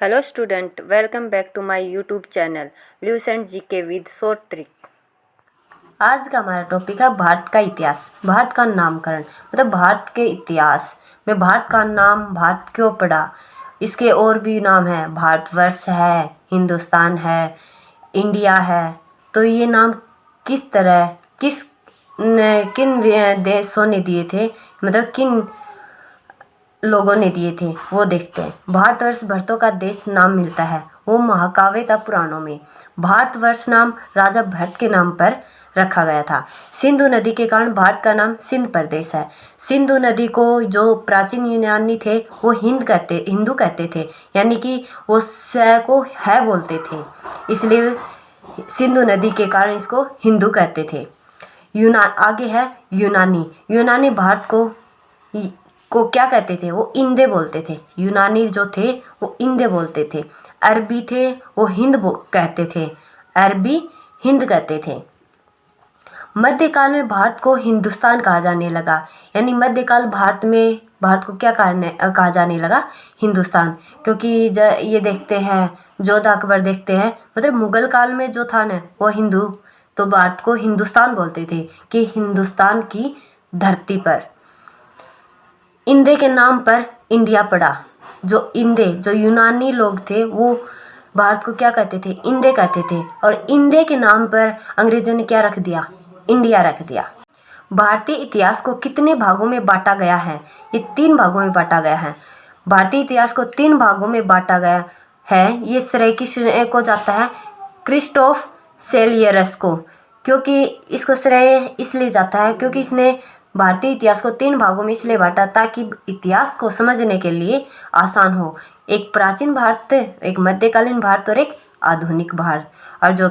Hello student, welcome back to my YouTube channel Lucent GK with short trick। आज का हमारा topic है भारत का इतिहास। भारत का नामकरण मतलब भारत के इतिहास में भारत का नाम भारत क्यों पड़ा। इसके और भी नाम है, भारतवर्ष है, हिंदुस्तान है, इंडिया है। तो ये नाम किस तरह किन देशों ने दिए थे, मतलब किन लोगों ने दिए थे वो देखते हैं। भारतवर्ष भरतों का देश नाम मिलता है, वो महाकाव्य था पुराणों में। भारतवर्ष नाम राजा भरत के नाम पर रखा गया था। सिंधु नदी के कारण भारत का नाम सिंध प्रदेश है। सिंधु नदी को जो प्राचीन यूनानी थे वो हिंदू कहते थे, यानी कि वो स को है बोलते थे, इसलिए सिंधु नदी के कारण इसको हिंदू कहते थे। आगे है यूनानी। यूनानी भारत को क्या कहते थे, वो इंदे बोलते थे। यूनानी जो थे वो इंदे बोलते थे। अरबी थे वो कहते थे, अरबी हिंद कहते थे। मध्यकाल में भारत को हिंदुस्तान कहा जाने लगा, यानी मध्यकाल भारत को क्या कहा जाने लगा, हिंदुस्तान। क्योंकि ये देखते हैं, जोधा अकबर देखते हैं, मतलब मुगल काल में जो था ना वो हिंदू, तो भारत को हिंदुस्तान बोलते थे कि हिंदुस्तान की धरती पर। इंदे के नाम पर इंडिया पड़ा। जो यूनानी लोग थे वो भारत को क्या कहते थे, इंदे कहते थे, और इंदे के नाम पर अंग्रेजों ने क्या रख दिया, इंडिया रख दिया। भारतीय इतिहास को कितने भागों में बांटा गया है, ये 3 भागों में बांटा गया है। भारतीय इतिहास को 3 भागों में बांटा गया है। ये श्रेय को जाता है क्रिस्टोफ सेलियरस को, क्योंकि इसको श्रेय इसलिए जाता है क्योंकि इसने भारतीय इतिहास को 3 भागों में इसलिए बांटा ताकि इतिहास को समझने के लिए आसान हो। एक प्राचीन भारत, एक मध्यकालीन भारत और एक आधुनिक भारत। और जो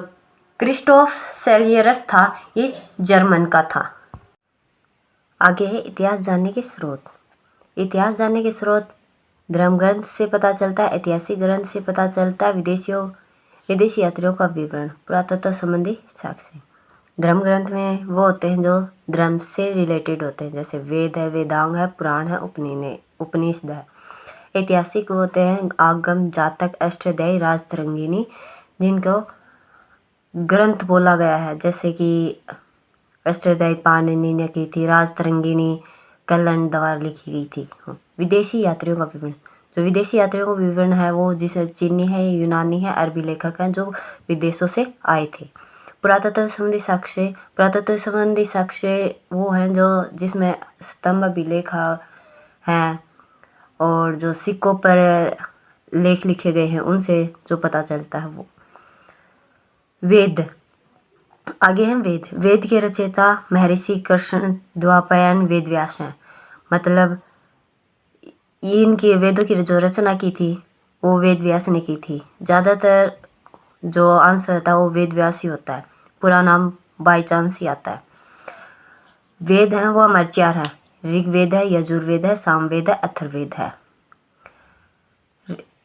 क्रिस्टोफ सेलियरस था ये जर्मन का था। आगे है इतिहास जानने के स्रोत। इतिहास जानने के स्रोत धर्म ग्रंथ से पता चलता है, ऐतिहासिक ग्रंथ से पता चलता है, विदेशी यात्रियों का विवरण, पुरातत्व संबंधी साक्ष्य। धर्म ग्रंथ में वो होते हैं जो धर्म से रिलेटेड होते हैं, जैसे वेद है, वेदांग है, पुराण है, उपनिषद है। ऐतिहासिक होते हैं आगम, जातक, अष्टाध्यायी, राजतरंगिणी, जिनको ग्रंथ बोला गया है, जैसे कि अष्टाध्यायी पाणिनि ने की थी, राजतरंगिणी कल्हण द्वारा लिखी गई थी। विदेशी यात्रियों का विवरण, जो विदेशी यात्रियों का विवरण है वो जिसे चीनी है, यूनानी है, अरबी लेखक हैं जो विदेशों से आए थे। पुरातत्व संबंधी साक्ष्य वो हैं जो जिसमें स्तंभ अभिलेख हैं और जो सिक्कों पर लेख लिखे गए हैं उनसे जो पता चलता है वो। वेद, आगे हैं वेद के रचयिता महर्षि कृष्ण द्वापायन वेदव्यास हैं। मतलब इनके वेदों की जो रचना की थी वो वेदव्यास ने की थी। ज़्यादातर जो आंसर था वो वेदव्यास ही होता है, पूरा नाम बाई चांस ही आता है। वेद हैं वो हमारे 4 हैं, ऋग्वेद है, यजुर्वेद है, सामवेद है, अथर्ववेद है।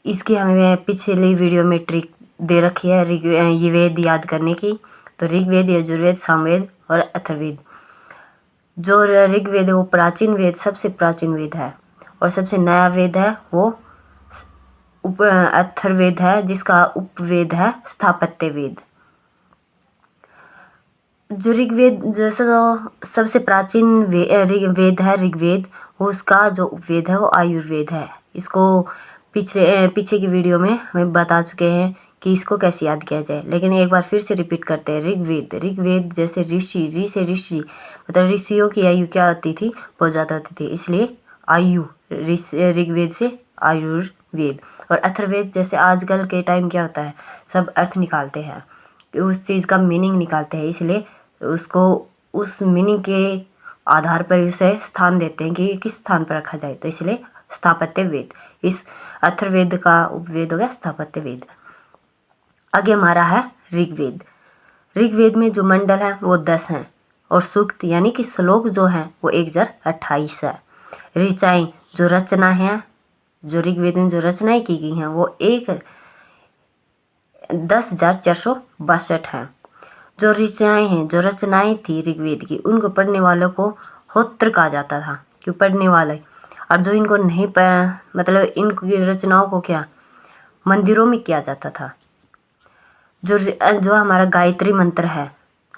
इसकी हमें पिछली वीडियो में ट्रिक दे रखी है ये वेद याद करने की। तो ऋग्वेद, यजुर्वेद, सामवेद और अथर्ववेद। जो ऋग्वेद है वो प्राचीन वेद, सबसे प्राचीन वेद है, और सबसे नया वेद है वो अथर्ववेद है, जिसका उपवेद है स्थापत्य वेद। जो ऋग्वेद जैसे सबसे प्राचीन वेद है ऋग्वेद, उसका जो उपवेद है वो आयुर्वेद है। इसको पीछे की वीडियो में हम बता चुके हैं कि इसको कैसे याद किया जाए, लेकिन एक बार फिर से रिपीट करते हैं। ऋग्वेद जैसे ऋषि, से ऋषि, मतलब ऋषियों की आयु क्या होती थी, बहुत ज़्यादा होती थी, इसलिए आयु ऋग्वेद से आयुर्वेद। और अथर्ववेद जैसे आजकल के टाइम क्या होता है, सब अर्थ निकालते हैं, उस चीज़ का मीनिंग निकालते हैं, इसलिए उसको उस मीनिंग के आधार पर उसे स्थान देते हैं कि किस स्थान पर रखा जाए, तो इसलिए स्थापत्य वेद। इस अथर्ववेद का उपवेद हो गया स्थापत्य वेद। आगे हमारा है ऋग्वेद में जो मंडल हैं वो 10 हैं, और सूक्त यानी कि श्लोक जो हैं वो 1028 है। ऋचाएँ जो रचना है, जो ऋग्वेद में जो रचनाएँ की गई हैं वो 10,462 हैं। जो रचनाएँ थी ऋग्वेद की, उनको पढ़ने वालों को होत्र कहा जाता था, क्यों पढ़ने वाले। और जो इनको नहीं मतलब इनकी रचनाओं को क्या मंदिरों में किया जाता था। जो हमारा गायत्री मंत्र है,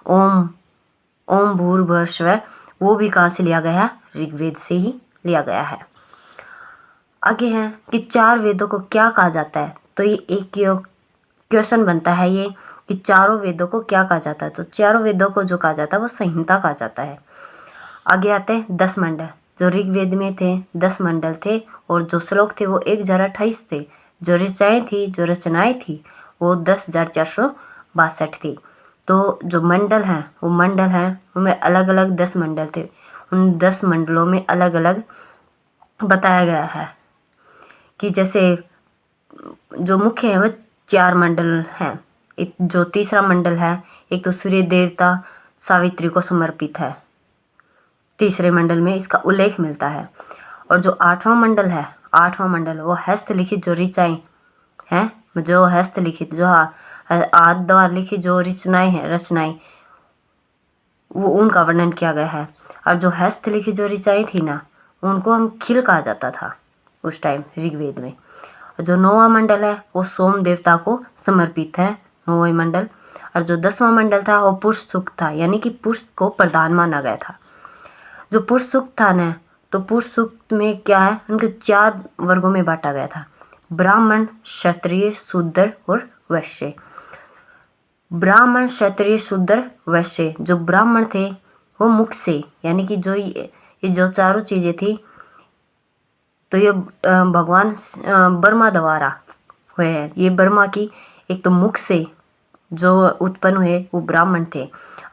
ओम ओम भूर्भुवः स्वः, वो भी कहाँ से लिया गया है? ऋग्वेद से ही लिया गया है। आगे है कि 4 वेदों को क्या कहा जाता है। तो ये एक क्वेश्चन बनता है ये कि चारों वेदों को क्या कहा जाता है। तो चारों वेदों को जो कहा जाता है वो संहिता कहा जाता है। आगे आते हैं 10 मंडल। जो ऋग्वेद में थे 10 मंडल थे और जो श्लोक थे वो 1028 थे। जो रचनाएं थी वो 10,462 थी। तो जो मंडल हैं उनमें अलग अलग 10 मंडल थे। उन 10 मंडलों में अलग अलग बताया गया है कि जैसे जो मुख्य है वो 4 मंडल हैं। एक जो तीसरा मंडल है, एक तो सूर्य देवता सावित्री को समर्पित है, तीसरे मंडल में इसका उल्लेख मिलता है। और जो 8वां मंडल वो हस्तलिखित जो ऋचाएँ हैं, जो हस्तलिखित जो हाथ द्वारा लिखित जो रचनाएं वो उनका वर्णन किया गया है। और जो हस्तलिखित जो ऋचाएँ थी ना, उनको हम खिल कहा जाता था उस टाइम ऋग्वेद में। जो 9वां मंडल है वो सोम देवता को समर्पित है, 9वां मंडल। और जो 10वां मंडल था वो पुरुष सूक्त था, यानी कि पुरुष को प्रधान माना गया था। जो पुरुष सूक्त था ना, तो पुरुष सूक्त में क्या है, उनके 4 वर्गों में बांटा गया था: ब्राह्मण, क्षत्रिय, शूद्र और वैश्य। ब्राह्मण, क्षत्रिय, शूद्र, वैश्य। जो ब्राह्मण थे वो मुख से, यानी कि जो ये जो चारों चीज़ें थी, तो ये भगवान ब्रह्मा द्वारा हुए हैं। ये ब्रह्मा की एक तो मुख से जो उत्पन्न हुए वो ब्राह्मण थे,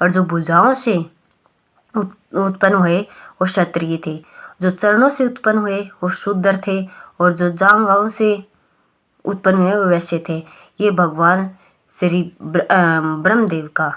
और जो भुजाओं से उत्पन्न हुए वो क्षत्रिय थे। जो चरणों से उत्पन्न हुए वो शूद्र थे, और जो जांघों से उत्पन्न हुए वो वैश्य थे। ये भगवान श्री ब्रह्मदेव का